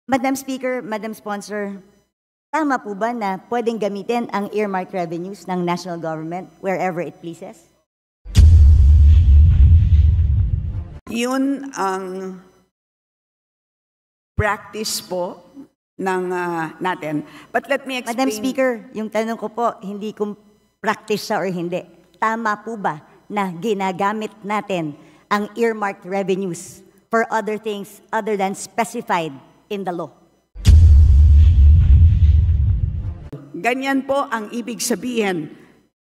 Madam Speaker, Madam Sponsor, tama po ba na pwedeng gamitin ang earmark revenues ng national government wherever it pleases? Yun ang practice po ng natin. But let me explain. Madam Speaker, yung tanong ko po, hindi kung practice siya or hindi. Tama po ba na ginagamit natin ang earmarked revenues for other things other than specified in the law? Ganyan po ang ibig sabihin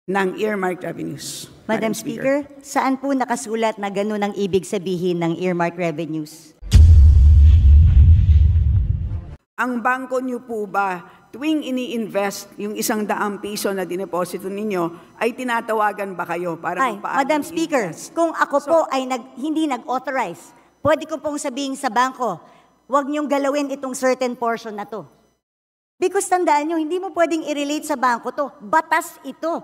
ng earmarked revenues. Madam Speaker, saan po nakasulat na ganun ang ibig sabihin ng earmarked revenues? Ang bangko niyo po ba, tuwing ini-invest yung 100 piso na dineposito ninyo, ay tinatawagan ba kayo para Madam Speaker, kung ako po ay hindi nag-authorize, pwede ko pong sabihin sa bangko, huwag niyong galawin itong certain portion na to. Because tandaan niyo, hindi mo pwedeng i-relate sa bangko to. Batas ito.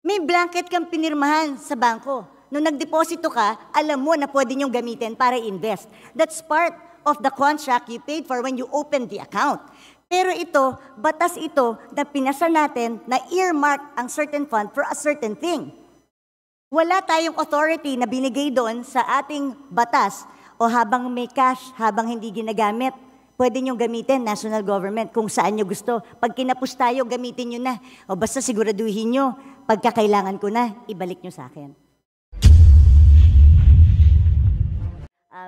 May blanket kang pinirmahan sa bangko. Nung nagdeposito ka, alam mo na pwede niyong gamitin para invest. That's part of the contract you paid for when you opened the account. Pero ito, batas ito na pinasa natin na earmark ang certain fund for a certain thing. Wala tayong authority na binigay doon sa ating batas o habang may cash, habang hindi ginagamit, pwede nyo gamitin, national government, kung saan nyo gusto. Pag kinapos tayo, gamitin nyo na. O basta siguraduhin nyo, pagkakailangan ko na, ibalik nyo sa akin.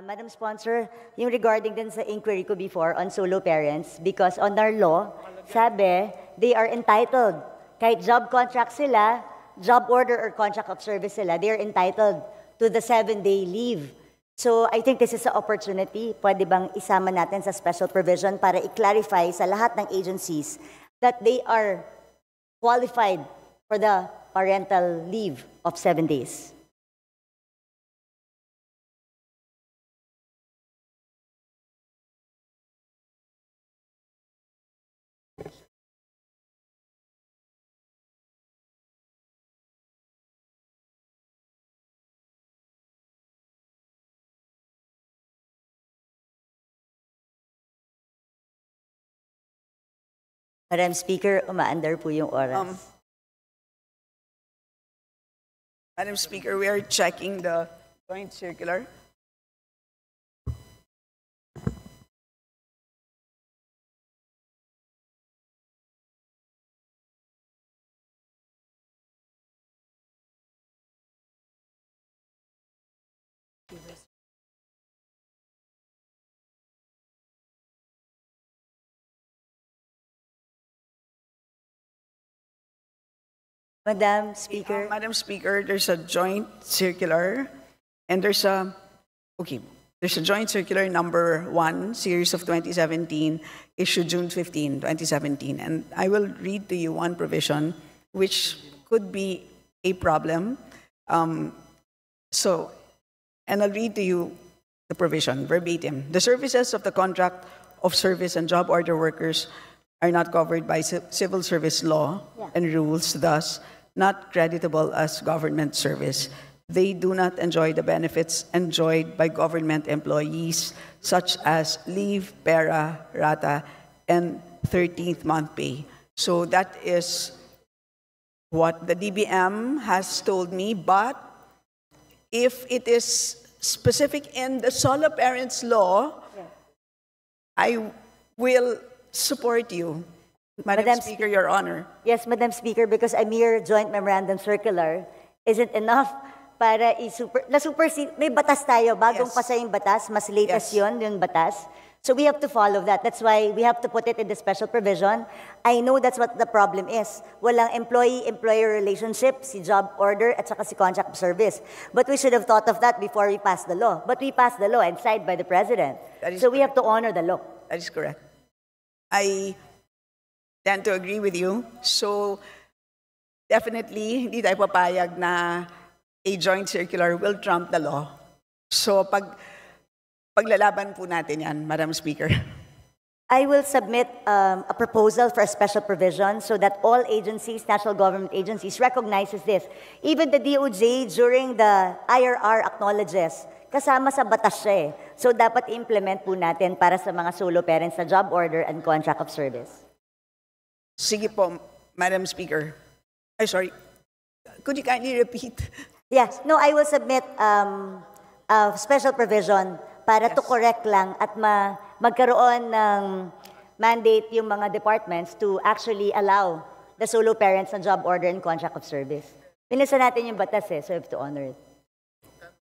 Madam Sponsor, yung regarding din sa inquiry ko before on solo parents, because on our law, sabi, they are entitled. Kahit job contract sila, job order or contract of service sila, they are entitled to the 7-day leave. So I think this is an opportunity, pwede bang isama natin sa special provision para i-clarify sa lahat ng agencies that they are qualified for the parental leave of 7 days. Madam Speaker, umaandar po yung oras. Madam Speaker, we are checking the joint circular. Madam Speaker. Madam Speaker, there's a joint circular, and there's a joint circular number 1, series of 2017, issued June 15, 2017. And I will read to you one provision which could be a problem. And I'll read to you the provision verbatim. The services of the contract of service and job order workers are not covered by civil service law and rules, thus not creditable as government service. They do not enjoy the benefits enjoyed by government employees, such as leave, pera, rata, and 13th month pay. So that is what the DBM has told me, but if it is specific in the solo parents law, I will support you, Madam Speaker, Your Honor. Yes, Madam Speaker, because a mere joint memorandum circular isn't enough para may batas tayo, bagong pasa yung batas, mas latest yung batas. So we have to follow that. That's why we have to put it in the special provision. I know that's what the problem is. Walang employee-employer relationship, si job order at saka si contract of service. But we should have thought of that before we passed the law. But we passed the law and signed by the President. So we have to honor the law. That is correct. I tend to agree with you. So, definitely, hindi tayo papayag na a joint circular will trump the law. So, paglalaban po natin yan, Madam Speaker. I will submit a proposal for a special provision so that all agencies, national government agencies, recognizes this. Even the DOJ, during the IRR acknowledges, Kasama sa batas siya eh. So dapat i-implement po natin para sa mga solo parents sa job order and contract of service. Sige po, Madam Speaker. Ay, sorry. Could you kindly repeat? Yes. No, I will submit a special provision para to correct lang at magkaroon ng mandate yung mga departments to actually allow the solo parents na job order and contract of service. Pinasa natin yung batas eh, so we have to honor it.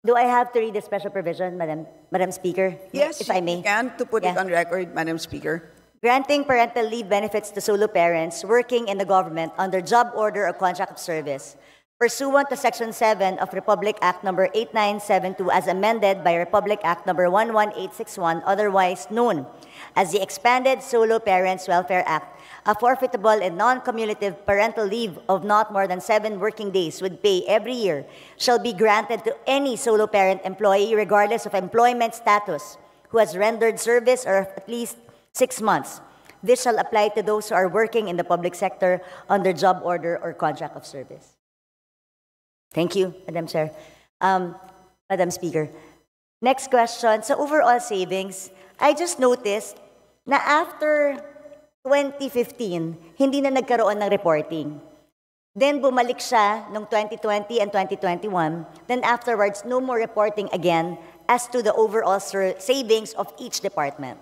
Do I have to read the special provision, Madam Speaker? Yes, if I may. you can, to put it Yeah. on record, Madam Speaker. Granting parental leave benefits to solo parents working in the government under job order or contract of service, pursuant to Section 7 of Republic Act Number 8972 as amended by Republic Act Number 11861, otherwise known as the Expanded Solo Parents Welfare Act, a forfeitable and non-cumulative parental leave of not more than 7 working days with pay every year shall be granted to any solo parent employee regardless of employment status who has rendered service or at least 6 months. This shall apply to those who are working in the public sector under job order or contract of service. Thank you, Madam Chair. Madam Speaker. Next question. So overall savings, I just noticed na after 2015, hindi na nagkaroon ng reporting. Then bumalik siya noong 2020 and 2021. Then afterwards, no more reporting again as to the overall savings of each department.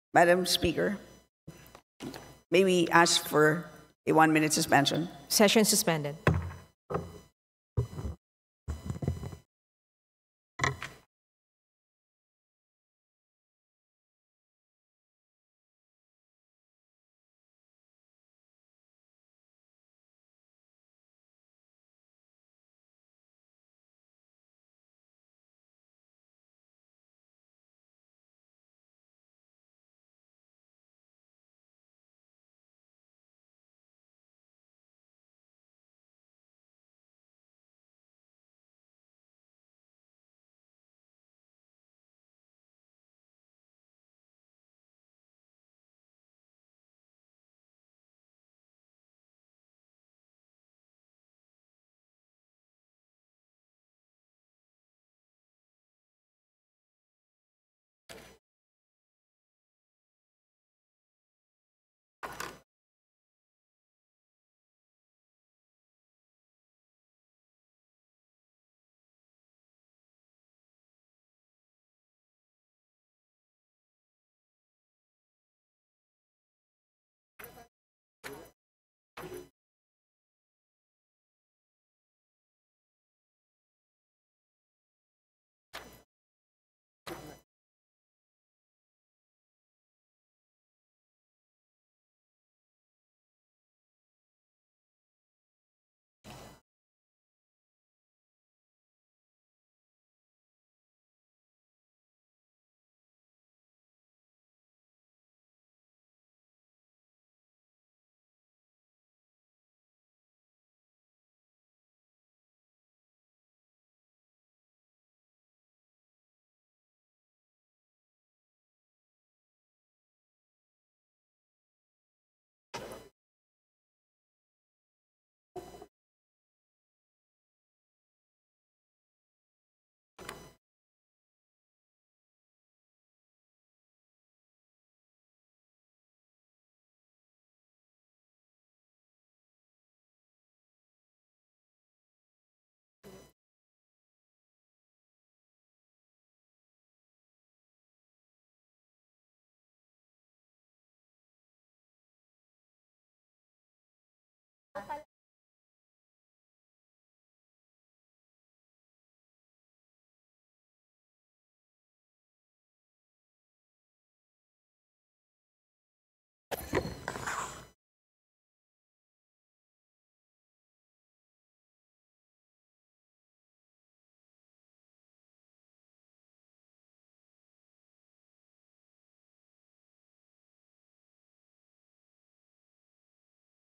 Madam Speaker, may we ask for a 1-minute suspension? Session suspended.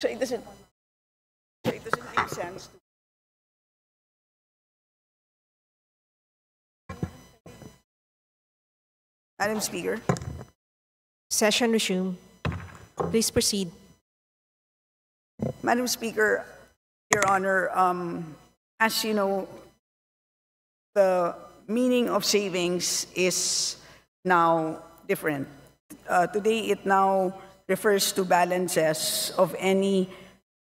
So it doesn't make sense to Madam Speaker. Session resumed. Please proceed. Madam Speaker, Your Honor, as you know, the meaning of savings is now different. Today, it now refers to balances of any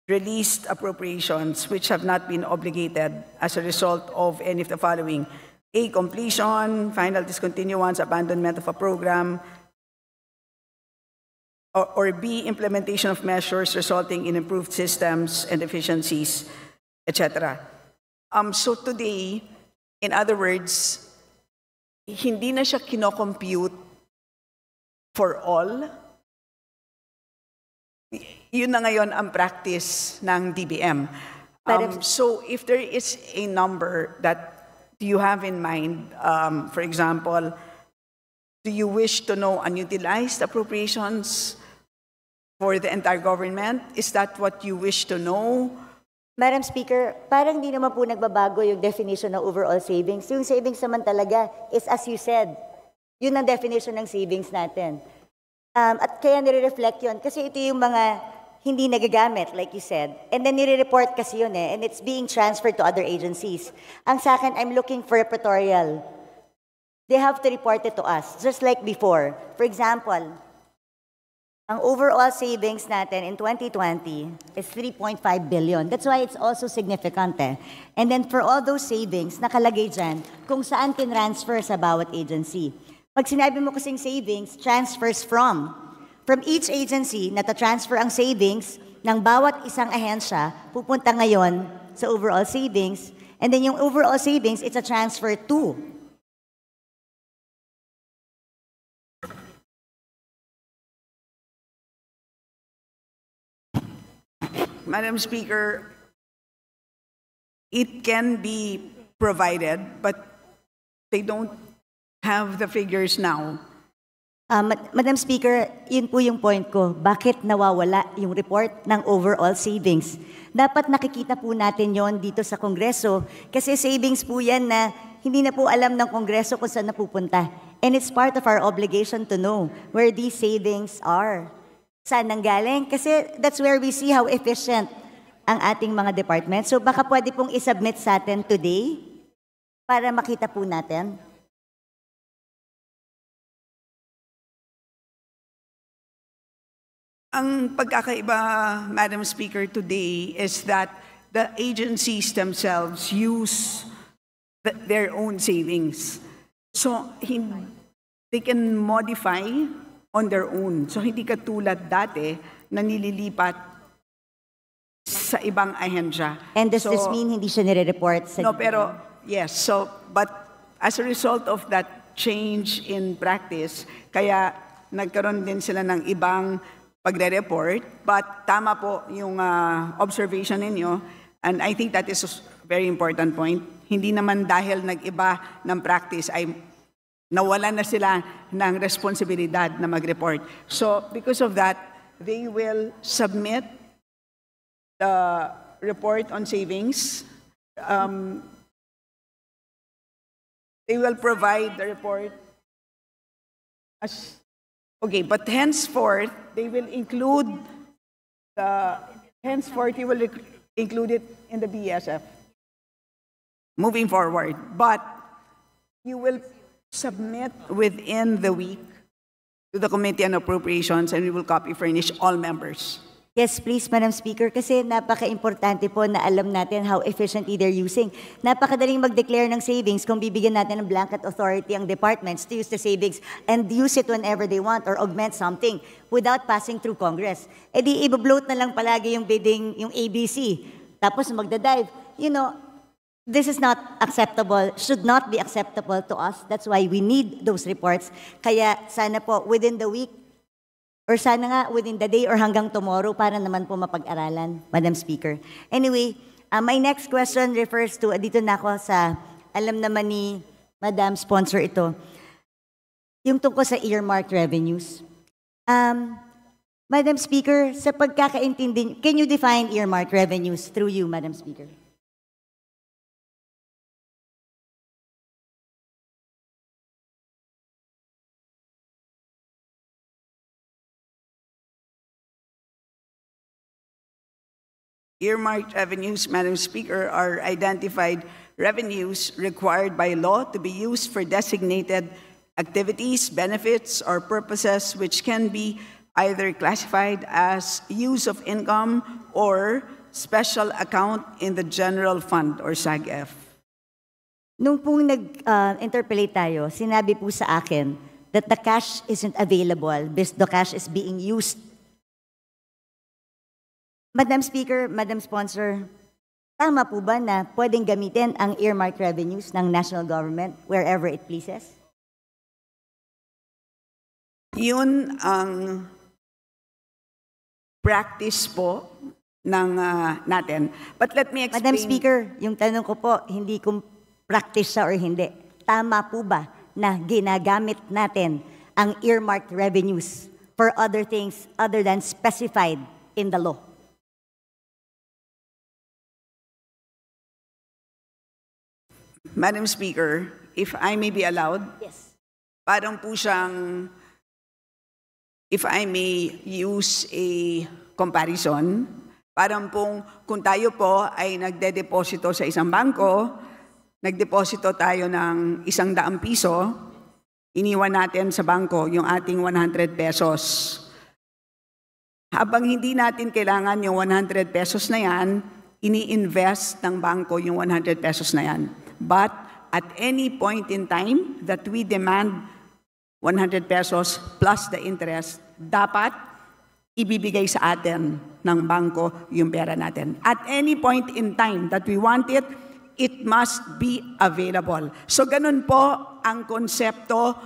released appropriations which have not been obligated as a result of any of the following: A, completion, final discontinuance, abandonment of a program, or B, implementation of measures resulting in improved systems and efficiencies, etc. So today, in other words, hindi na siya kinocompute for all. Yun na ngayon ang practice ng DBM. So if there is a number that you have in mind, for example, do you wish to know unutilized appropriations for the entire government? Is that what you wish to know? Madam Speaker, parang di naman po nagbabago yung definition ng overall savings. Yung savings naman talaga is, as you said, yun ang definition ng savings natin. At kaya nire-reflect yun kasi ito yung mga hindi nagagamit, like you said. And then nire-report kasi yun and it's being transferred to other agencies. Ang sa akin, I'm looking for a pretorial. They have to report it to us, just like before. For example, ang overall savings natin in 2020 is 3.5 billion. That's why it's also significant. And then for all those savings, nakalagay dyan kung saan tinransfer sa bawat agency. Pag sinabi mo kasing savings, transfers from each agency na transfer ang savings ng bawat isang ahensya, pupunta ngayon sa overall savings. And then yung overall savings, it's a transfer to. Madam Speaker, it can be provided, but they don't have the figures now. Madam Speaker, yun po yung point ko. Bakit nawawala yung report ng overall savings? Dapat nakikita po natin yon dito sa Kongreso kasi savings po yan na hindi na po alam ng Kongreso kung saan napupunta. And it's part of our obligation to know where these savings are. Saan nanggaling? Kasi that's where we see how efficient ang ating mga departments. So baka pwede pong isubmit sa atin today para makita po natin. Ang pagkakaiba, Madam Speaker, today is that the agencies themselves use their own savings. So they can modify on their own. So hindi katulad dati na nililipat sa ibang ahensya. And does this mean hindi siya nire-report sa No, pero yes. So, but as a result of that change in practice, kaya nagkaroon din sila ng ibang pagre-report. But tama po yung observation ninyo. And I think that is a very important point. Hindi naman dahil nag-iba ng practice ay nawalan na sila ng responsibilidad na mag-report. So, because of that, they will submit the report on savings. They will provide the report as... Okay, but henceforth, they will include you will include it in the BSF. Moving forward. But you will submit within the week to the Committee on Appropriations and we will copy furnish all members. Yes, please, Madam Speaker, kasi napaka-importante po na alam natin how efficiently they're using. Napakadaling mag-declare ng savings kung bibigyan natin ng blanket authority ang departments to use the savings and use it whenever they want or augment something without passing through Congress. E di, i-bloat na lang palagi yung bidding, yung ABC. Tapos magdadive. You know, this is not acceptable, should not be acceptable to us. That's why we need those reports. Kaya sana po, within the week, or sana nga within the day or hanggang tomorrow para naman po mapag-aralan, Madam Speaker. Anyway, my next question refers to, dito na ako sa, alam naman ni Madam Sponsor ito, yung tungkol sa earmarked revenues. Madam Speaker, sa pagkakaintindi, can you define earmarked revenues through you, Madam Speaker? Earmarked revenues, Madam Speaker, are identified revenues required by law to be used for designated activities, benefits, or purposes which can be either classified as use of income or special account in the general fund or SAGF. Nung pong nag-interpolate tayo, sinabi po sa akin that the cash isn't available because the cash is being used. Madam Speaker, Madam Sponsor, tama po ba na pwedeng gamitin ang earmark revenues ng national government wherever it pleases? Yun ang practice po ng natin. But let me explain. Madam Speaker, yung tanong ko po, hindi kung practice siya or hindi. Tama po ba na ginagamit natin ang earmarked revenues for other things other than specified in the law? Madam Speaker, if I may be allowed, Yes. parang po siyang, if I may use a comparison, parang pong kung tayo po ay nagde-deposito sa isang bangko, nagdeposito tayo ng 100 piso, iniwan natin sa bangko yung ating 100 pesos. Habang hindi natin kailangan yung 100 pesos na yan, ini-invest ng bangko yung 100 pesos na yan. But at any point in time that we demand 100 pesos plus the interest, dapat ibibigay sa atin ng bangko yung pera natin. At any point in time that we want it, it must be available. So ganun po ang konsepto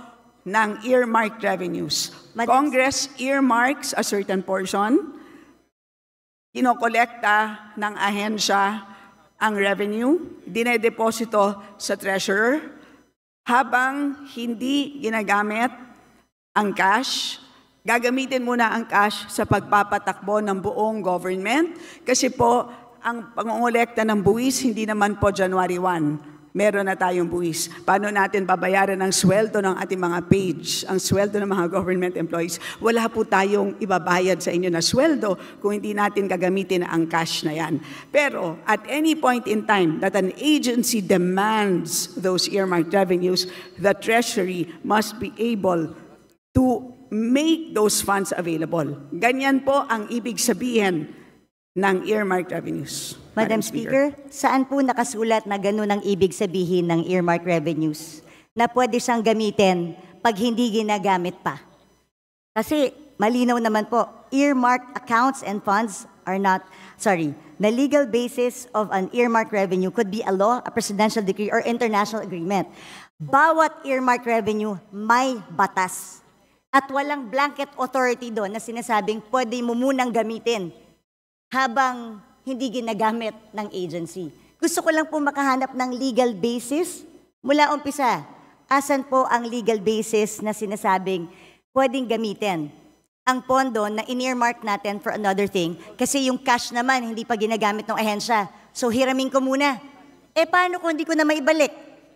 ng earmarked revenues. Congress earmarks a certain portion, kinokolekta ng ahensya ang revenue, dinedeposito sa treasurer, habang hindi ginagamit ang cash, gagamitin muna ang cash sa pagpapatakbo ng buong government kasi po ang pangongolekta ng buwis hindi naman po January 1. Meron na tayong buwis. Paano natin babayaran ang sweldo ng ating mga page, ang sweldo ng mga government employees? Wala po tayong ibabayad sa inyo na sweldo kung hindi natin gagamitin ang cash na yan. Pero at any point in time that an agency demands those earmarked revenues, the Treasury must be able to make those funds available. Ganyan po ang ibig sabihin ng earmarked revenues. Madam Speaker, saan po nakasulat na gano'n ang ibig sabihin ng earmark revenues na pwede siyang gamitin pag hindi ginagamit pa? Kasi malinaw naman po, earmarked accounts and funds are not, the legal basis of an earmarked revenue could be a law, a presidential decree, or international agreement. Bawat earmarked revenue may batas. At walang blanket authority doon na sinasabing pwede mo munang gamitin habang hindi ginagamit ng agency. Gusto ko lang po makahanap ng legal basis. Mula umpisa, asan po ang legal basis na sinasabing pwedeng gamitin ang pondo na in-earmark natin for another thing kasi yung cash naman hindi pa ginagamit ng ahensya. So hiramin ko muna. Paano kung hindi ko na maibalik?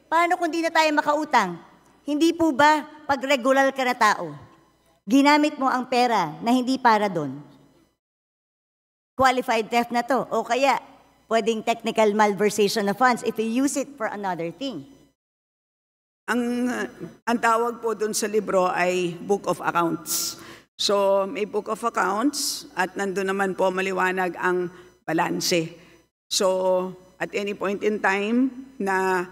Paano kung hindi na tayo makautang? Hindi po ba pag regular ka na tao, ginamit mo ang pera na hindi para doon? Qualified theft na to. O kaya, pwedeng technical malversation of funds if you use it for another thing. Ang tawag po dun sa libro ay Book of Accounts. So, may Book of Accounts at nandun naman po maliwanag ang balanse. So, at any point in time na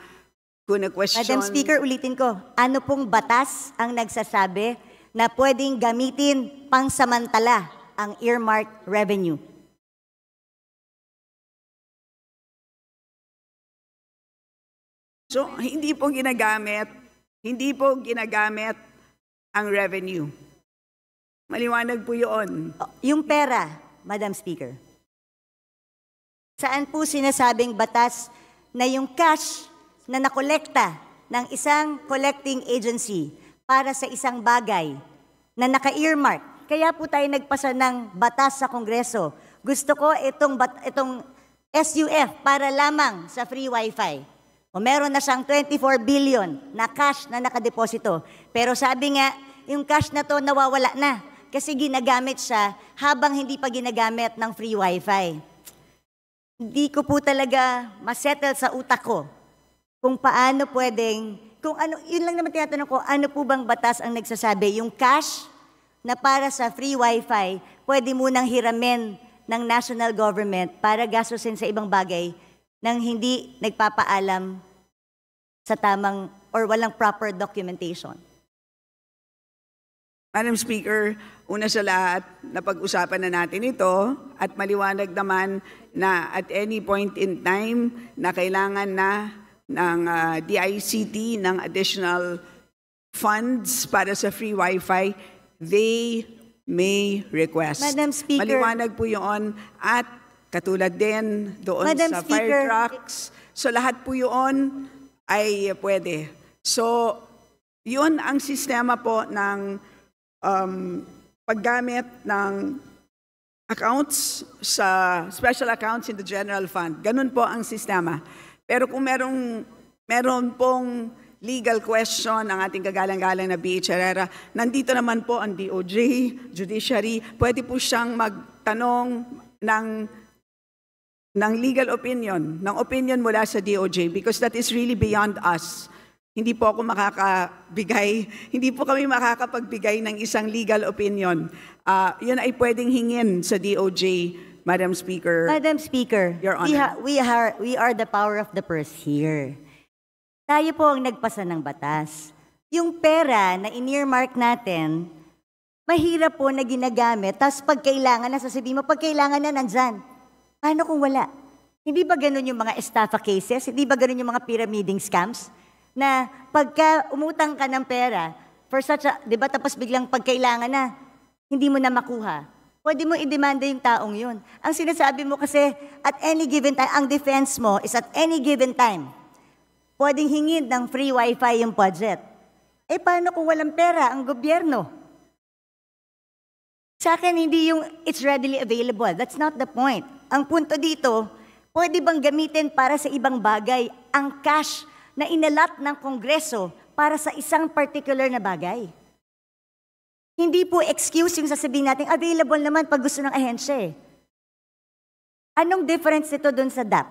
kung na-question... Madam Speaker, ulitin ko, ano pong batas ang nagsasabi na pwedeng gamitin pangsamantala ang earmarked revenue? So, hindi po ginagamit ang revenue. Maliwanag po yun. Yung pera, Madam Speaker. Saan po sinasabing batas na yung cash na nakolekta ng isang collecting agency para sa isang bagay na naka-earmark? Kaya po tayo nagpasa ng batas sa Kongreso. Gusto ko itong SUF para lamang sa free wifi. O meron na siyang 24 billion na cash na nakadeposito. Pero sabi nga, yung cash na to nawawala na kasi ginagamit siya habang hindi pa ginagamit ng free wifi. hindi ko po talaga masettle sa utak ko kung paano pwedeng, kung ano, yun lang naman tinatanong ko, ano po bang batas ang nagsasabi, yung cash na para sa free wifi, pwede munang hiramin ng national government para gastusin sa ibang bagay nang hindi nagpapaalam sa tamang or walang proper documentation. Madam Speaker, una sa lahat, napag-usapan na natin ito at maliwanag naman na at any point in time na kailangan na ng DICT ng additional funds para sa free wifi, they may request. Madam Speaker. Maliwanag po yun at katulad din doon Madam sa Speaker. fire trucks. So lahat po yun ay pwede. So yun ang sistema po ng paggamit ng accounts sa special accounts in the general fund. Ganun po ang sistema. Pero kung meron pong legal question ang ating kagalang-galang na BH Herrera, nandito naman po ang DOJ, Judiciary, pwede po siyang magtanong ng legal opinion, ng opinion mula sa DOJ because that is really beyond us. Hindi po kami makakapagbigay ng isang legal opinion. Yun ay pwedeng hingin sa DOJ, Madam Speaker. Madam Speaker, Your Honor. we are the power of the purse here. Tayo po ang nagpasa ng batas. Yung pera na in-earmark natin, mahirap po na ginagamit, tapos pag kailangan na, sasabihin mo, pag kailangan na, nandyan. Paano kung wala? Hindi ba ganun yung mga estafa cases? Hindi ba ganun yung mga pyramiding scams? Na pagka umutang ka ng pera, for such a, di ba, tapos biglang pagkailangan na, hindi mo na makuha. Pwede mo i-demanda yung taong yun. Ang sinasabi mo kasi, at any given time, ang defense mo is at any given time, pwedeng hingin ng free wifi yung budget. Eh, paano kung walang pera ang gobyerno? Sa akin, hindi yung it's readily available. That's not the point. Ang punto dito, pwede bang gamitin para sa ibang bagay ang cash na inalat ng Kongreso para sa isang particular na bagay? Hindi po excuse yung sasabihin natin, available naman pag gusto ng ahensya eh. Anong difference nito dun sa DAP?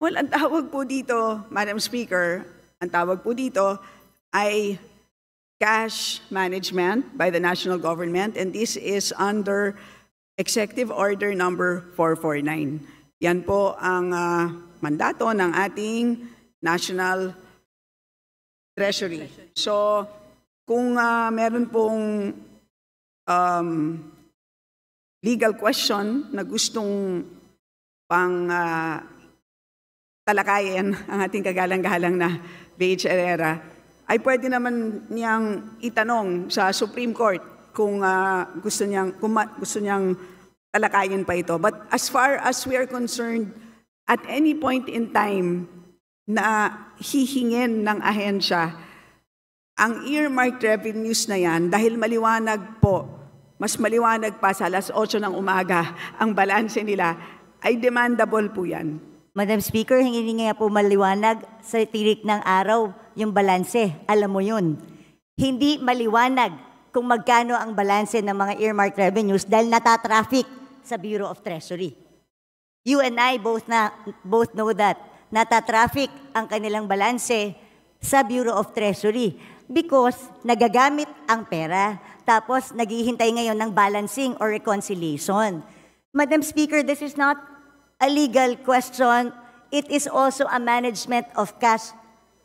Well, ang tawag po dito, Madam Speaker, ang tawag po dito ay cash management by the national government, and this is under Executive Order number 449. Yan po ang mandato ng ating National Treasury. So, kung meron pong legal question na gustong pang talakayin ang ating kagalang-galang na BH Herrera, ay pwede naman niyang itanong sa Supreme Court kung gusto niyang talakayin pa ito. But as far as we are concerned, at any point in time na hihingin ng ahensya, ang earmarked revenues na yan, dahil maliwanag po, mas maliwanag pa sa alas 8 ng umaga, ang balanse nila, ay demandable po yan. Madam Speaker, hingi nga po maliwanag sa tirik ng araw yung balanse. Alam mo yun. Hindi maliwanag kung magkano ang balanse ng mga earmarked revenues dahil natatraffic sa Bureau of Treasury. You and I both know that. Natatraffic ang kanilang balanse sa Bureau of Treasury because nagagamit ang pera tapos naghihintay ngayon ng balancing or reconciliation. Madam Speaker, this is not a legal question. It is also a management of cash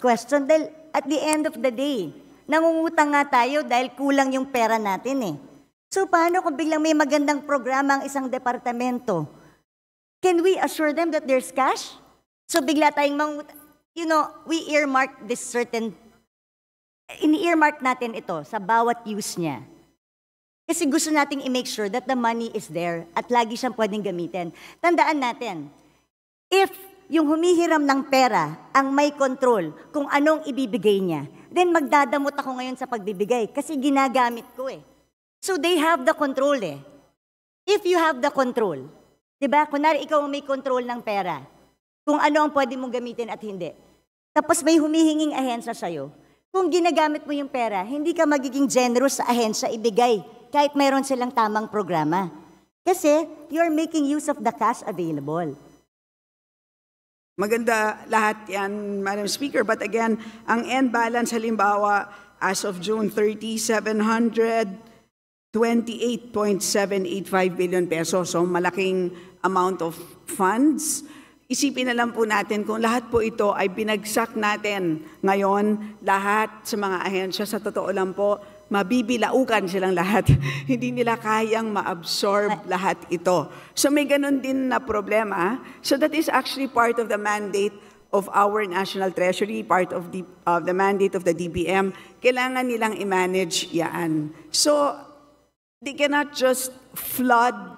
question. Dahil at the end of the day, nangungutang nga tayo dahil kulang yung pera natin eh. So paano kung biglang may magandang programa ang isang departamento? Can we assure them that there's cash? So bigla tayong we earmark this certain, in-earmark natin ito sa bawat use niya. Kasi gusto nating i-make sure that the money is there at lagi siyang pwedeng gamitin. Tandaan natin, if yung humihiram ng pera ang may control kung anong ibibigay niya, then magdadamot ako ngayon sa pagbibigay kasi ginagamit ko eh. So they have the control eh. If you have the control, di ba? Kunwari ikaw may control ng pera, kung ano ang pwede mong gamitin at hindi. Tapos may humihinging ahensya sa'yo. Kung ginagamit mo yung pera, hindi ka magiging generous sa ahensya ibigay kahit mayroon silang tamang programa. Kasi you're making use of the cash available. Maganda lahat yan, Madam Speaker. But again, ang end balance halimbawa as of June 30, 728.785 billion pesos. So malaking amount of funds. Isipin na lang po natin kung lahat po ito ay binagsak natin ngayon, lahat sa mga ahensya, sa totoo lang po, mabibilaukan silang lahat. Hindi nila kayang ma-absorb lahat ito. So may ganun din na problema. So that is actually part of the mandate of our National Treasury, part of the mandate of the DBM. Kailangan nilang i-manage yan. So they cannot just flood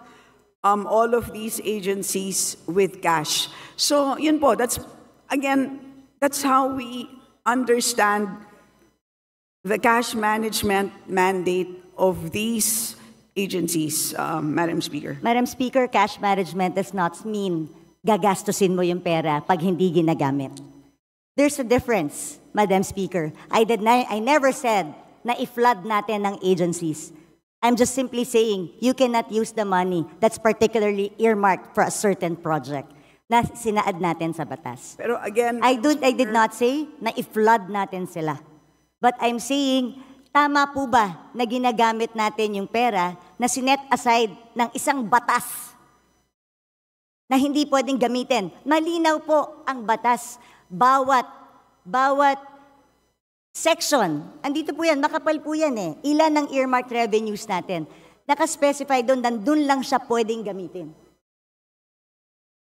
all of these agencies with cash. So yun po, that's how we understand the cash management mandate of these agencies, Madam Speaker. Madam Speaker, cash management does not mean gagastusin mo yung pera pag hindi ginagamit. There's a difference, Madam Speaker. I never said na i-flood natin ng agencies. I'm just simply saying you cannot use the money that's particularly earmarked for a certain project na sinaad natin sa batas. Pero again, I did not say na i-flood natin sila. But I'm saying, tama po ba na ginagamit natin yung pera na sinet aside ng isang batas na hindi pwedeng gamitin? Malinaw po ang batas. Bawat section, andito po yan, makapal po yan eh. Ilan ang earmarked revenues natin? Nakaspecify doon, nandun lang siya pwedeng gamitin.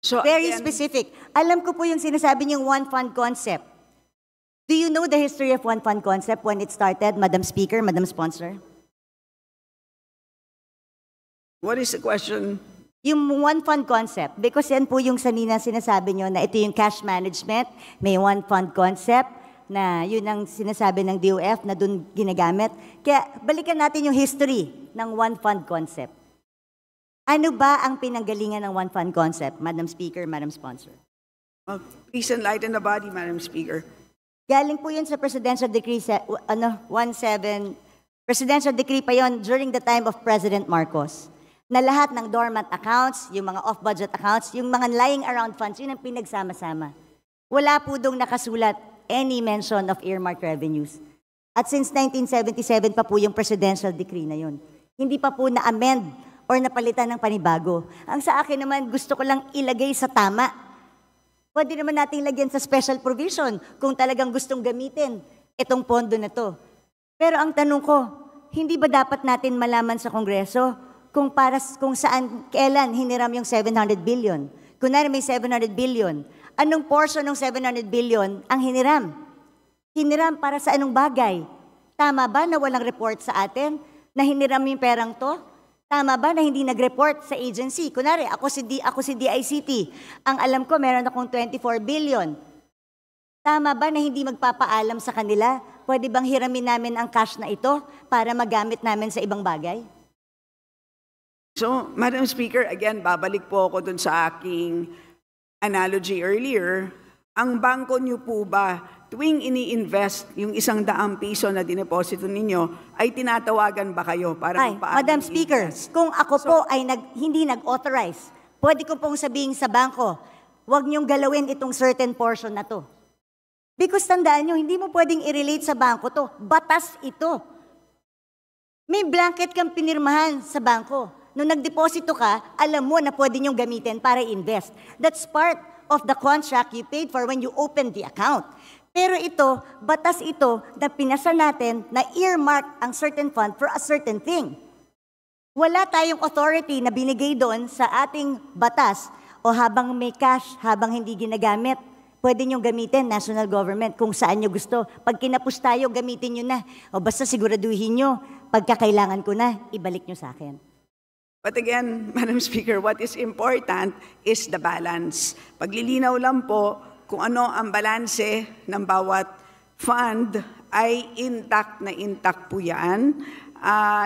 so Very again, specific. Alam ko po yung sinasabi niyong one fund concept. Do you know the history of one fund concept when it started, Madam Speaker, Madam Sponsor? what is the question? Yung one fund concept, because yan po yung sanina sinasabi niyo na ito yung cash management, may one fund concept, na yun ang sinasabi ng DOF na doon ginagamit. Kaya balikan natin yung history ng one fund concept. Ano ba ang pinanggalingan ng one fund concept, Madam Speaker, Madam Sponsor? Please enlighten the body, Madam Speaker. Galing po yun sa Presidential Decree 17, Presidential Decree pa yon during the time of President Marcos, na lahat ng dormant accounts, yung mga off-budget accounts, yung mga lying around funds, yun ang pinagsama-sama. Wala po dong nakasulat any mention of earmarked revenues. At since 1977 pa po yung Presidential Decree na yun. Hindi pa po na-amend or napalitan ng panibago. Ang sa akin naman, gusto ko lang ilagay sa tama. Pwede naman nating lagyan sa special provision kung talagang gustong gamitin itong pondo na to. Pero ang tanong ko, hindi ba dapat natin malaman sa Kongreso kung saan, kailan hiniram yung 700 billion? Kunwari may 700 billion, anong portion ng 700 billion ang hiniram? Hiniram para sa anong bagay? Tama ba na walang report sa atin na hiniram yung perang to? Tama ba na hindi nag-report sa agency? Kunwari, ako si DICT. Ang alam ko, meron akong 24 billion. Tama ba na hindi magpapaalam sa kanila? Pwede bang hiramin namin ang cash na ito para magamit namin sa ibang bagay? So, Madam Speaker, again, babalik po ako dun sa aking analogy earlier. Ang bangko niyo po ba, tuwing ini-invest yung 100 piso na dineposito ninyo, ay tinatawagan ba kayo para magpaalam? Madam Speaker, kung ako po ay hindi nag-authorize, pwede ko pong sabihin sa bangko, huwag niyong galawin itong certain portion na to. Because tandaan niyo, hindi mo pwedeng i-relate sa bangko to. Batas ito. May blanket kang pinirmahan sa bangko. Nung nagdeposito ka, alam mo na pwede niyong gamitin para invest. That's part of the contract you paid for when you opened the account. Pero ito, batas ito na pinasa natin na earmark ang certain fund for a certain thing. Wala tayong authority na binigay doon sa ating batas o habang may cash, habang hindi ginagamit, pwede niyong gamitin, national government, kung saan niyo gusto. Pag kinapos tayo, gamitin niyo na. O basta siguraduhin niyo, pagkakailangan ko na, ibalik niyo sa akin. But again, Madam Speaker, what is important is the balance. Paglilinaw lang po kung ano ang balanse ng bawat fund ay intact na intact po yan.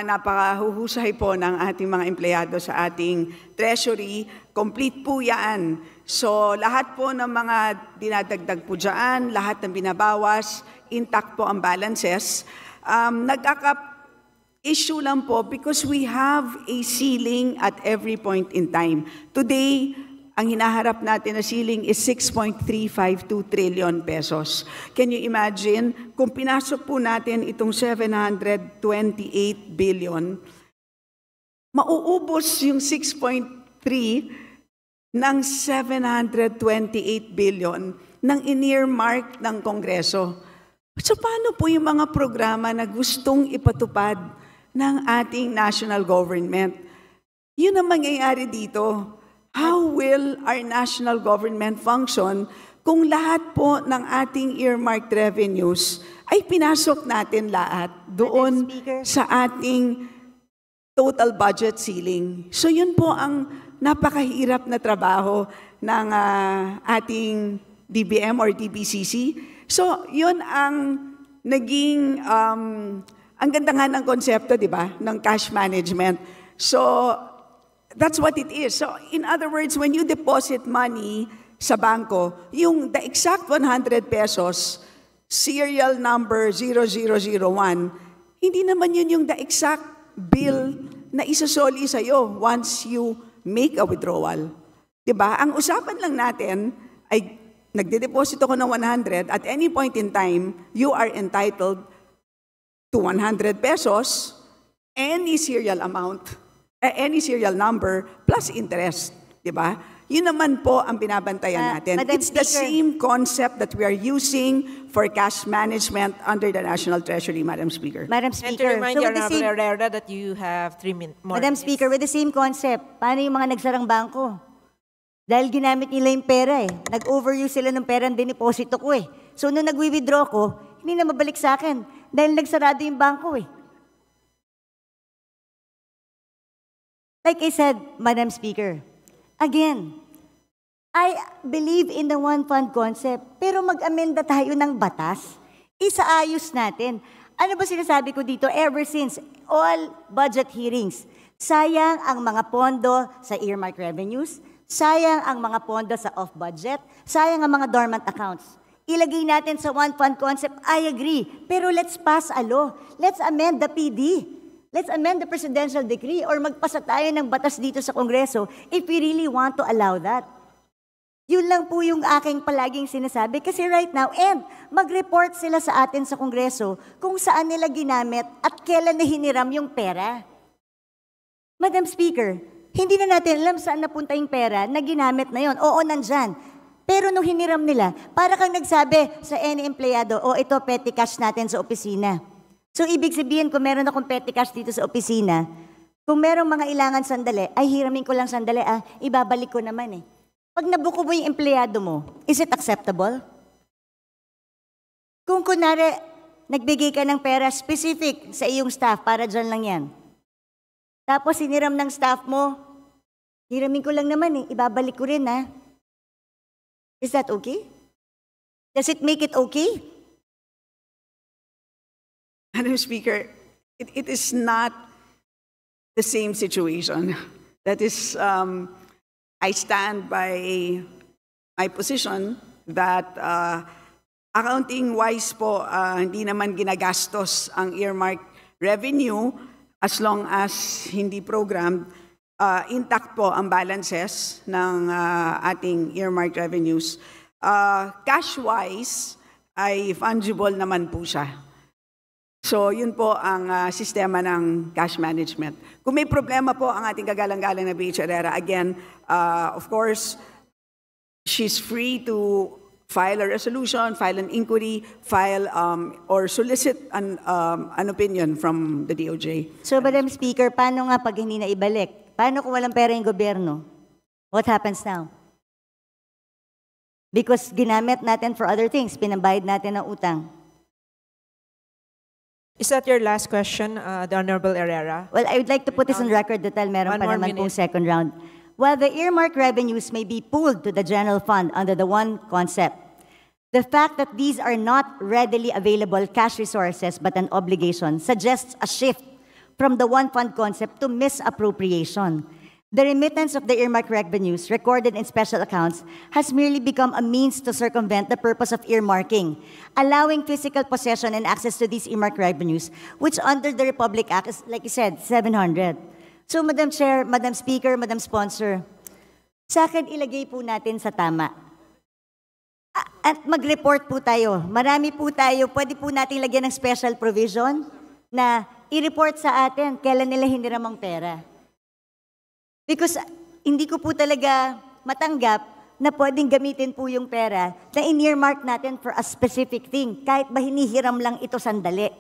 Napakahuhusay po ng ating mga empleyado sa ating treasury. Complete po yan. So lahat po ng mga dinadagdag po dyan, lahat ng binabawas, intact po ang balances. issue lang po because we have a ceiling at every point in time. Today, ang hinaharap natin na ceiling is 6.352 trillion pesos. Can you imagine, kung pinasok po natin itong 728 billion, mauubos yung 6.3 ng 728 billion ng in-earmark ng Kongreso. So paano po yung mga programa na gustong ipatupad ng ating national government? Yun ang mangyayari dito. How will our national government function kung lahat po ng ating earmarked revenues ay pinasok natin lahat doon Speaker. sa ating total budget ceiling? So yun po ang napakahirap na trabaho ng ating DBM or DBCC. So yun ang naging, ang ganda nga ng konsepto, di ba, ng cash management. So that's what it is. So in other words, when you deposit money sa bangko, the exact 100 pesos, serial number 0001, hindi naman yun yung the exact bill na isasoli sa'yo once you make a withdrawal. Diba? Ang usapan lang natin ay nagde-deposit ako ng 100, at any point in time, you are entitled to 100 pesos, any serial amount, any serial number, plus interest. Diba? Yun naman po ang binabantayan natin. Madam It's the Speaker. same concept that we are using for cash management under the National Treasury, Madam Speaker. Madam And to Speaker, remind so Your with the Honorable same, Herrera that you have 3 more Madam minutes. Speaker, with the same concept, paano yung mga nagsarang bangko? Dahil ginamit nila yung pera eh. Nag-overuse sila ng pera ng diniposito ko eh. So nung nag-withdraw ko, hindi na mabalik sa akin. Dahil nagsarado yung bangko eh. Like I said, Madam Speaker, again, I believe in the one fund concept, pero mag-amenda tayo ng batas. Isaayos natin. Ano ba sinasabi ko dito ever since all budget hearings? Sayang ang mga pondo sa earmark revenues, sayang ang mga pondo sa off-budget, sayang ang mga dormant accounts. Ilagay natin sa one fund concept, I agree. Pero let's pass a law. Let's amend the PD. Let's amend the presidential decree or magpasa tayo ng batas dito sa Kongreso if we really want to allow that. Yun lang po yung aking palaging sinasabi kasi right now, and mag-report sila sa atin sa Kongreso kung saan nila ginamit at kailan na hiniram yung pera. Madam Speaker, hindi na natin alam saan napunta yung pera na ginamit na yon. Oo, nandyan. Pero nung hiniram nila, para kang nagsabi sa any empleyado, ito petty cash natin sa opisina. So, ibig sabihin, kung meron akong petty cash dito sa opisina, kung merong mga ilangan sandali, ay hiramin ko lang sandali, ibabalik ko naman eh. Pag nabuko mo yung empleyado mo, is it acceptable? Kung kunwari, nagbigay ka ng pera specific sa iyong staff, para dyan lang yan. Tapos, hiniram ng staff mo, hiramin ko lang naman ibabalik ko rin Is that okay? Does it make it okay? Madam Speaker, it is not the same situation. That is, I stand by my position that accounting-wise po, hindi naman ginagastos ang earmark revenue as long as hindi programmed. Intact po ang balances ng ating earmark revenues. Cash-wise, ay fungible naman po siya. So, yun po ang sistema ng cash management. Kung may problema po ang ating kagalang-galang na BH Herrera, again, of course, she's free to file a resolution, file an inquiry, file or solicit an opinion from the DOJ. So, Madam Speaker, paano nga pag hindi na ibalik? Paano kung walang pera yung gobyerno? What happens now? Because ginamit natin for other things, pinambayad natin ng utang. Is that your last question, the Honorable Herrera? Well, I would like to put this on record dahil meron One pa more naman pong minute. second round. While the earmark revenues may be pooled to the general fund under the one concept, the fact that these are not readily available cash resources but an obligation suggests a shift from the one fund concept to misappropriation. The remittance of the earmark revenues recorded in special accounts has merely become a means to circumvent the purpose of earmarking, allowing physical possession and access to these earmark revenues, which under the Republic Act is, like you said, 700. So, Madam Chair, Madam Speaker, Madam Sponsor, sa akin ilagay po natin sa tama. At mag-report po tayo. Marami po tayo, pwede po natin lagyan ng special provision na i-report sa atin kailan nila hiniram ang pera. Because hindi ko po talaga matanggap na pwedeng gamitin po yung pera na in-earmark natin for a specific thing, kahit ba hinihiram lang ito sandali.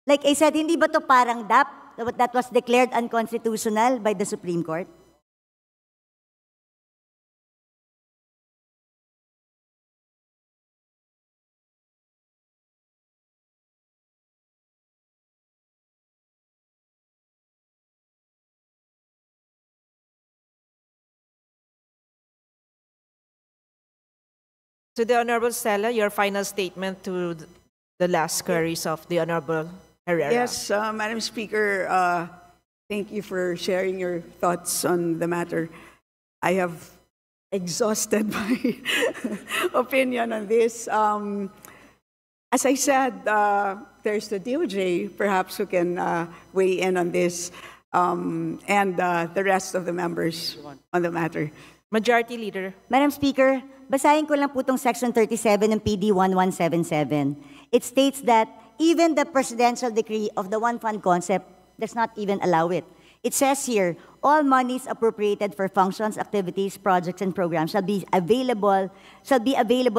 Like I said, hindi ba to parang DAP that was declared unconstitutional by the Supreme Court? To the Honorable Stella, your final statement to the last queries of the Honorable Herrera. Yes, Madam Speaker, thank you for sharing your thoughts on the matter. I have exhausted my opinion on this. As I said, there's the DOJ, perhaps, who can weigh in on this, and the rest of the members on the matter. Majority Leader. Madam Speaker, basahin ko lang po itong Section 37 ng PD 1177. It states that even the presidential decree of the one fund concept does not even allow it. It says here, all monies appropriated for functions, activities, projects, and programs shall be available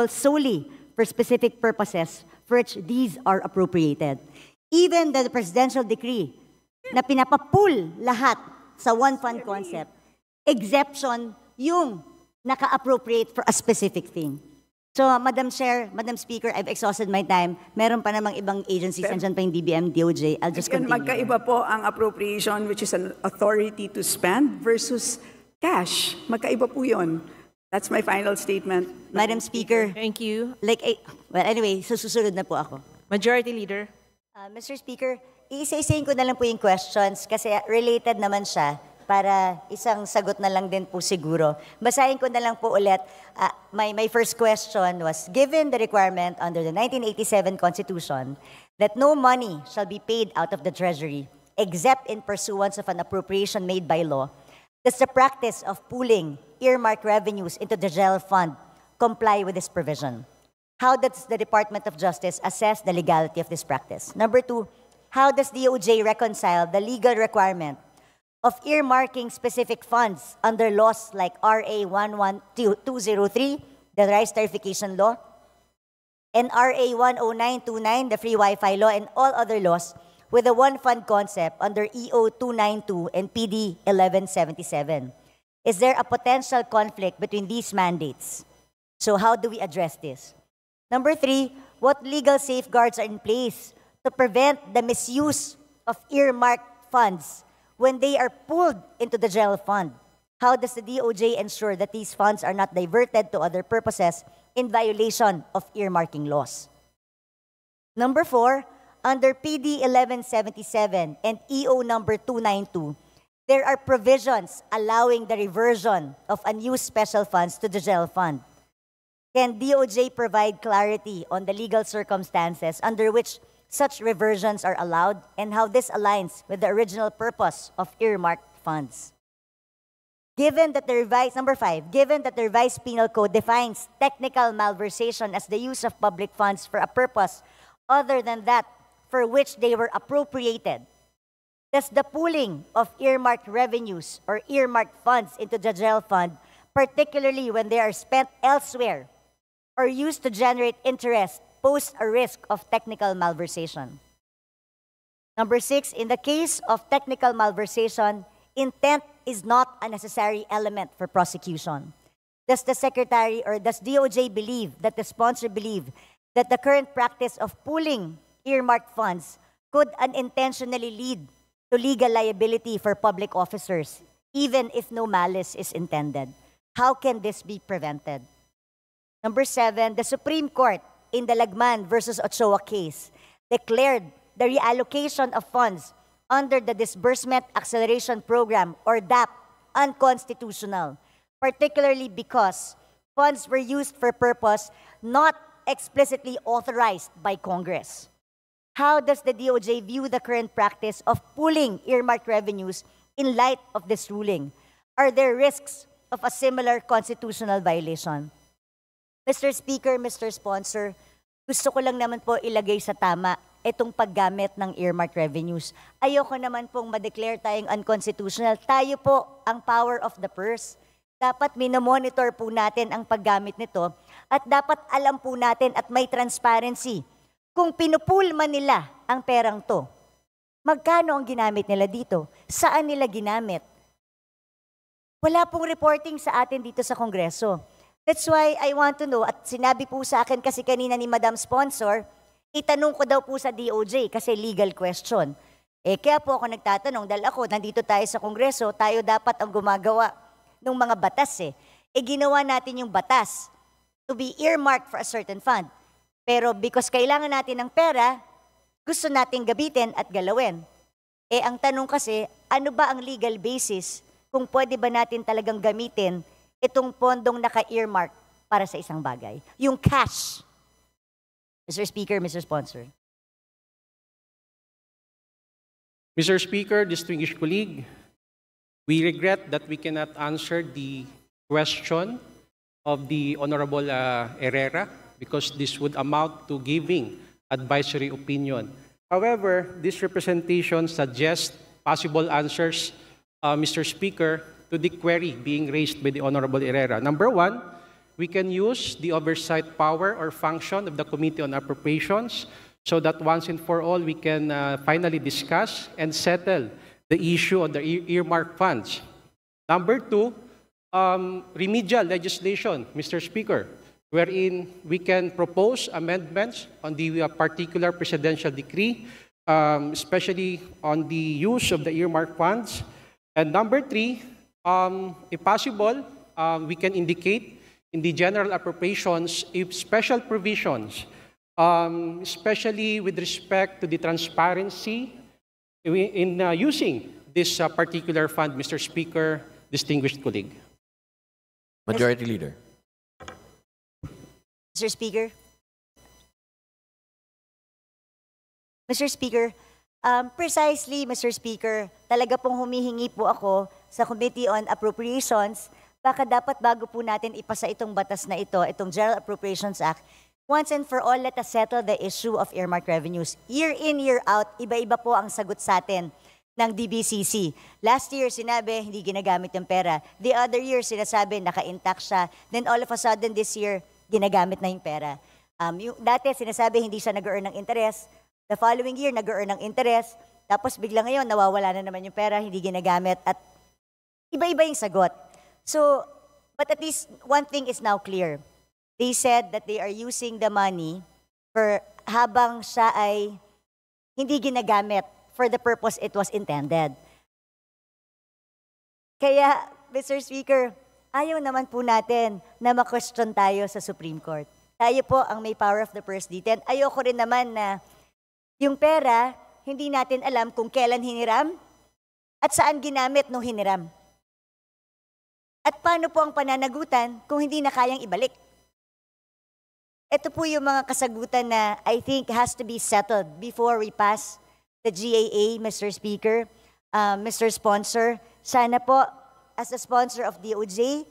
solely for specific purposes for which these are appropriated. Even the presidential decree na pinapapool lahat sa one fund concept, exception yung naka-appropriate for a specific thing. So, Madam Chair, Madam Speaker, I've exhausted my time. Meron pa namang ibang agencies, nandiyan pa yung DBM, DOJ. I'll just Again, continue. magkaiba po ang appropriation, which is an authority to spend, versus cash. Magkaiba po yun. That's my final statement. Madam Speaker, Thank you. well, anyway, susunod na po ako. Majority Leader. Mr. Speaker, iisa-isahin ko na lang po yung questions kasi related naman siya para isang sagot na lang din po siguro. Basahin ko na lang po ulit. My first question was, given the requirement under the 1987 Constitution that no money shall be paid out of the Treasury except in pursuance of an appropriation made by law, does the practice of pooling earmark revenues into the general fund comply with this provision? How does the Department of Justice assess the legality of this practice? Number two, how does DOJ reconcile the legal requirement of earmarking specific funds under laws like RA 11203, the Rice Tarification Law, and RA 10929, the Free Wi-Fi Law, and all other laws with the one fund concept under EO 292 and PD 1177? Is there a potential conflict between these mandates? So how do we address this? Number three, what legal safeguards are in place to prevent the misuse of earmarked funds when they are pooled into the general fund? How does the DOJ ensure that these funds are not diverted to other purposes in violation of earmarking laws? Number four, under PD 1177 and EO number 292, there are provisions allowing the reversion of unused special funds to the general fund. Can DOJ provide clarity on the legal circumstances under which such reversions are allowed and how this aligns with the original purpose of earmarked funds? Given that the revised, number five, given that the revised penal code defines technical malversation as the use of public funds for a purpose other than that for which they were appropriated, does the pooling of earmarked revenues or earmarked funds into the general fund, particularly when they are spent elsewhere or used to generate interest, pose a risk of technical malversation? Number six, in the case of technical malversation, intent is not a necessary element for prosecution. Does the Secretary or does DOJ believe that the sponsor believe that the current practice of pooling earmarked funds could unintentionally lead to legal liability for public officers, even if no malice is intended? How can this be prevented? Number seven, the Supreme Court in the Lagman versus Ochoa case declared the reallocation of funds under the Disbursement Acceleration Program, or DAP, unconstitutional, particularly because funds were used for purpose not explicitly authorized by Congress. How does the DOJ view the current practice of pooling earmarked revenues in light of this ruling? Are there risks of a similar constitutional violation? Mr. Speaker, Mr. Sponsor, gusto ko lang naman po ilagay sa tama itong paggamit ng earmarked revenues. Ayoko naman pong ma-declare tayong unconstitutional. Tayo po ang power of the purse. Dapat minomonitor po natin ang paggamit nito at dapat alam po natin at may transparency kung pinupool man nila ang perang to. Magkano ang ginamit nila dito? Saan nila ginamit? Wala pong reporting sa atin dito sa Kongreso. That's why I want to know, at sinabi po sa akin kasi kanina ni Madam Sponsor, itanong ko daw po sa DOJ kasi legal question. Kaya po ako nagtatanong, dahil ako, nandito tayo sa Kongreso, tayo dapat ang gumagawa ng mga batas ginawa natin yung batas to be earmarked for a certain fund. Pero because kailangan natin ng pera, gusto nating gabitin at galawin. Ang tanong kasi, ano ba ang legal basis kung pwede ba natin talagang gamitin itong pondong naka-earmark para sa isang bagay? Yung cash. Mr. Speaker, Mr. Sponsor. Mr. Speaker, distinguished colleague, we regret that we cannot answer the question of the Honorable Herrera because this would amount to giving advisory opinion. However, this representation suggests possible answers, Mr. Speaker, to the query being raised by the Honorable Herrera. Number one, we can use the oversight power or function of the Committee on Appropriations so that once and for all we can finally discuss and settle the issue of the earmark funds. Number two, remedial legislation, Mr. Speaker, wherein we can propose amendments on the particular presidential decree, especially on the use of the earmark funds. And number three, if possible, we can indicate in the general appropriations if special provisions, especially with respect to the transparency in using this particular fund, Mr. Speaker, distinguished colleague. Majority Leader. Mr. Speaker. Mr. Speaker, precisely, Mr. Speaker, talaga pong humihingi po ako sa Committee on Appropriations, baka dapat bago po natin ipasa itong batas na ito, itong General Appropriations Act, once and for all, let us settle the issue of earmark revenues. Year in, year out, iba-iba po ang sagot sa atin ng DBCC. Last year, sinabi, hindi ginagamit yung pera. The other year, sinasabi, naka-intact siya. Then all of a sudden, this year, ginagamit na yung pera. Dati, sinasabi, hindi siya nag-earn ng interest. The following year, nag-earn ng interest. Tapos bigla ngayon, nawawala na naman yung pera, hindi ginagamit. At iba-iba yung sagot. So, but at least one thing is now clear. They said that they are using the money for habang siya ay hindi ginagamit for the purpose it was intended. Kaya, Mr. Speaker, ayaw naman po natin na ma-question tayo sa Supreme Court. Tayo po ang may power of the purse dito. Ayoko rin naman na yung pera, hindi natin alam kung kailan hiniram at saan ginamit nung hiniram. At paano po ang pananagutan kung hindi na kayang ibalik? Ito po yung mga kasagutan na I think has to be settled before we pass the GAA, Mr. Speaker, Mr. Sponsor. Sana po, as a sponsor of DOJ,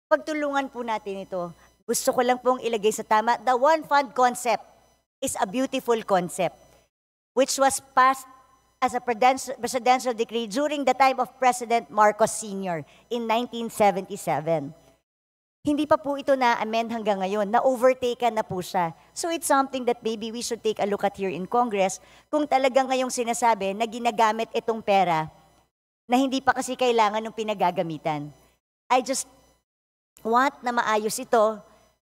pagtulungan po natin ito. Gusto ko lang pong ilagay sa tama, the one fund concept is a beautiful concept which was passed as a presidential decree during the time of President Marcos Sr. in 1977. Hindi pa po ito na-amend hanggang ngayon. Na-overtaken na po siya. So it's something that maybe we should take a look at here in Congress kung talagang ngayong sinasabi na ginagamit itong pera na hindi pa kasi kailangan ng pinagagamitan. I just want na maayos ito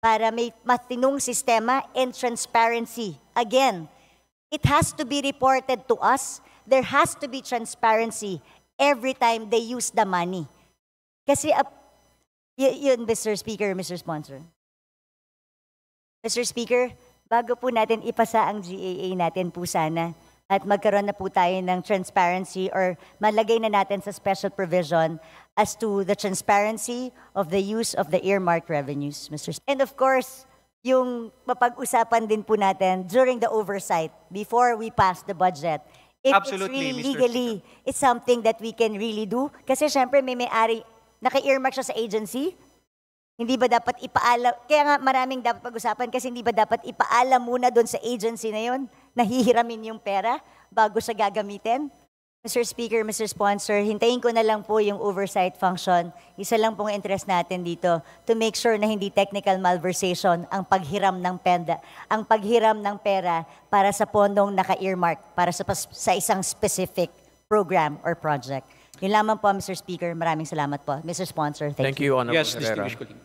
para may matinong sistema and transparency. Again, it has to be reported to us. There has to be transparency every time they use the money. Kasi, yun, Mr. Speaker, Mr. Sponsor. Mr. Speaker, bago po natin ipasa ang GAA natin po sana, at magkaroon na po tayo ng transparency or malagay na natin sa special provision as to the transparency of the use of the earmarked revenues, Mr. And of course, yung mapag-usapan din po natin during the oversight before we pass the budget. If Absolutely, it's really Mr. legally, it's something that we can really do. Kasi syempre may-ari, naka-earmark siya sa agency. Hindi ba dapat ipaalam, kaya nga maraming dapat pag-usapan kasi hindi ba dapat ipaalam muna doon sa agency na yun, nahihiramin yung pera bago siya gagamitin? Mr. Speaker, Mr. Sponsor, hintayin ko na lang po yung oversight function. Isa lang pong interest natin dito to make sure na hindi technical malversation ang paghiram ng pera para sa pondong naka-earmark para sa isang specific program or project. Yun lamang po, Mr. Speaker. Maraming salamat po. Mr. Sponsor, thank you. Thank you, Honorable Yes, Herrera. distinguished colleague.